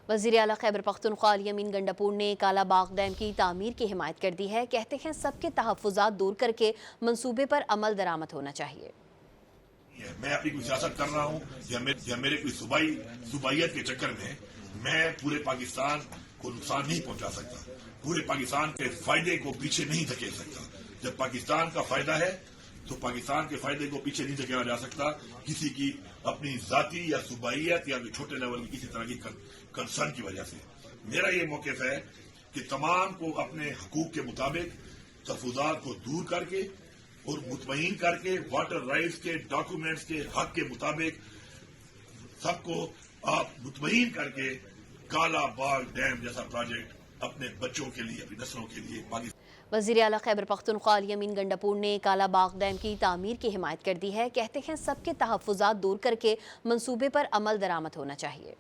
وزیر اعلیٰ خیبر پختونخوا الیمین گنڈاپور نے کالا باغ ڈیم کی تعمیر کی حمایت کر دی ہے۔ کہتے ہیں سب کے تحفظات دور کر کے منصوبے پر عمل درآمد ہونا چاہیے۔ میں اپنی کوئی سیاست کر رہا ہوں یا میرے کوئی صوبائیت کے چکر میں میں پورے پاکستان کو نقصان نہیں پہنچا سکتا، پورے پاکستان کے فائدے کو پیچھے نہیں دھکیل سکتا۔ جب پاکستان کا فائدہ ہے تو پاکستان کے فائدے کو پیچھے نہیں دھکیلا جا سکتا کسی کی اپنی ذاتی یا صوبائیت یا چھوٹے لیول کی کسی طرح کی کنسرن کی وجہ سے۔ میرا یہ موقف ہے کہ تمام کو اپنے حقوق کے مطابق تحفظات کو دور کر کے اور مطمئن کر کے واٹر رائٹس کے ڈاکومنٹس کے حق کے مطابق سب کو آپ مطمئن کر کے کالا باغ ڈیم جیسا پروجیکٹ اپنے بچوں کے لیے، اپنی نسلوں کے لیے پاکستان۔ وزیر اعلیٰ خیبر پختونخوا الیمین گنڈاپور نے کالا باغ ڈیم کی تعمیر کی حمایت کر دی ہے۔ کہتے ہیں سب کے تحفظات دور کر کے منصوبے پر عمل درآمد ہونا چاہیے۔